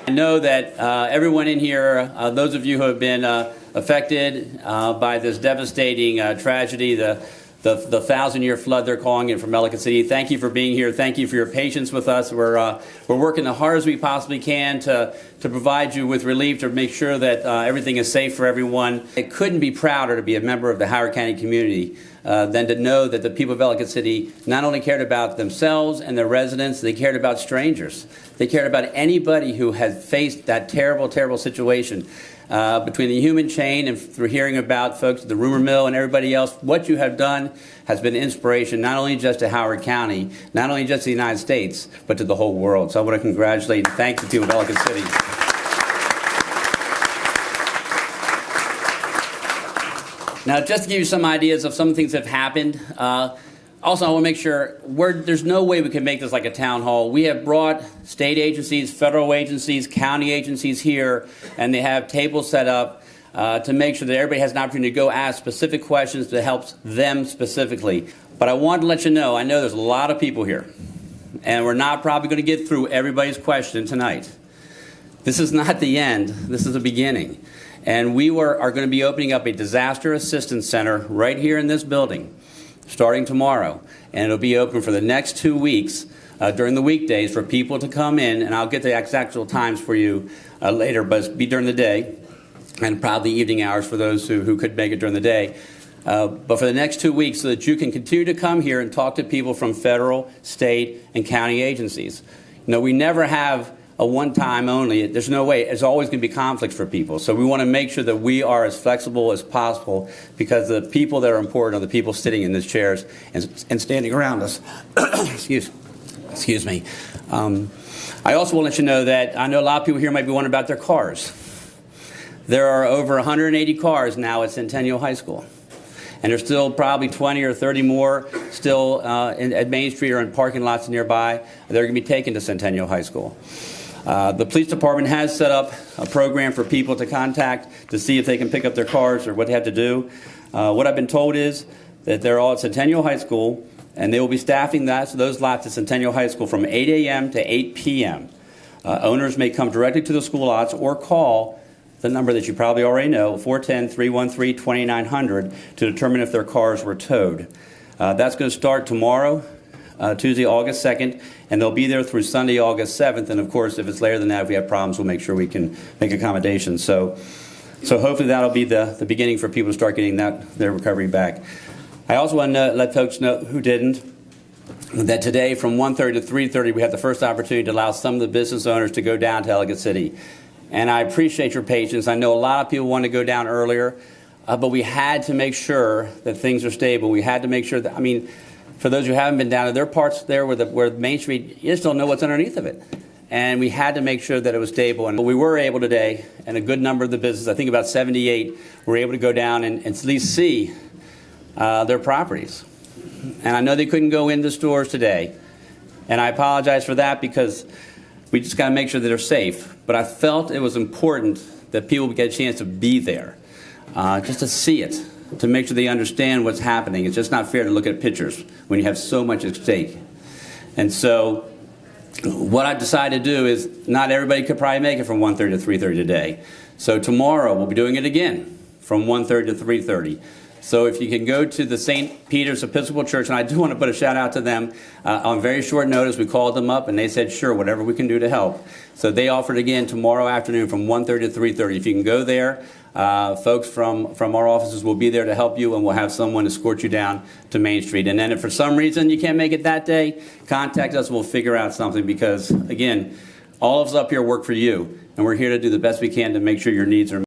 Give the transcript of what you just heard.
I know that everyone in here, those of you who have been affected by this devastating tragedy, the 1,000-year flood they're calling it from Ellicott City. Thank you for being here. Thank you for your patience with us. We're working the hardest we possibly can to provide you with relief, to make sure that everything is safe for everyone. I couldn't be prouder to be a member of the Howard County community than to know that the people of Ellicott City not only cared about themselves and their residents, they cared about strangers. They cared about anybody who had faced that terrible, terrible situation. Between the human chain and through hearing about folks at the rumor mill and everybody else, what you have done has been inspiration not only just to Howard County, not only just to the United States, but to the whole world. So I want to congratulate and thank the people of Ellicott City. Now, just to give you some ideas of some things that have happened, also, I want to make sure there's no way we can make this like a town hall. We have brought state agencies, federal agencies, county agencies here, and they have tables set up to make sure that everybody has an opportunity to go ask specific questions that helps them specifically. But I want to let you know, I know there's a lot of people here, and we're not probably going to get through everybody's question tonight. This is not the end. This is the beginning. And we are going to be opening up a disaster assistance center right here in this building, starting tomorrow, and it'll be open for the next 2 weeks during the weekdays for people to come in, and I'll get the actual times for you later, but it'll be during the day and probably evening hours for those who could make it during the day. But for the next 2 weeks, so that you can continue to come here and talk to people from federal, state, and county agencies. You know, we never have a one-time only. There's no way. There's always going to be conflicts for people. So we want to make sure that we are as flexible as possible, because the people that are important are the people sitting in these chairs and standing around us. Excuse me. I also want to let you know that I know a lot of people here might be wondering about their cars. There are over 180 cars now at Centennial High School. And there's still probably 20 or 30 more still at Main Street or in parking lots nearby that are going to be taken to Centennial High School. The police department has set up a program for people to contact to see if they can pick up their cars or what they have to do. What I've been told is that they're all at Centennial High School, and they will be staffing those lots at Centennial High School from 8 a.m. to 8 p.m. Owners may come directly to the school lots or call the number that you probably already know, 410-313-2900, to determine if their cars were towed. That's going to start tomorrow, Tuesday, August 2nd, and they'll be there through Sunday, August 7th. And of course, if it's later than that, if we have problems, we'll make sure we can make accommodations. So hopefully that'll be the beginning for people to start getting their recovery back. I also want to let folks know who didn't that today from 1:30 to 3:30 we had the first opportunity to allow some of the business owners to go down to Ellicott City. And I appreciate your patience. I know a lot of people want to go down earlier, but we had to make sure that things are stable. We had to make sure that, I mean, for those who haven't been down there are parts there where Main Street, you just don't know what's underneath of it. And we had to make sure that it was stable. And we were able today, and a good number of the businesses, I think about 78, were able to go down and at least see their properties. And I know they couldn't go into stores today. And I apologize for that, because we just got to make sure that they're safe. But I felt it was important that people would get a chance to be there, just to see it, to make sure they understand what's happening. It's just not fair to look at pictures when you have so much at stake. And so what I decided to do is, not everybody could probably make it from 1:30 to 3:30 today. So tomorrow we'll be doing it again from 1:30 to 3:30. So if you can go to the St. Peter's Episcopal Church, and I do want to put a shout out to them. On very short notice, we called them up, and they said, sure, whatever we can do to help. So they offered again tomorrow afternoon from 1:30 to 3:30. If you can go there, folks from our offices will be there to help you, and we'll have someone escort you down to Main Street. And then if for some reason you can't make it that day, contact us and we'll figure out something, because, again, all of us up here work for you, and we're here to do the best we can to make sure your needs are met.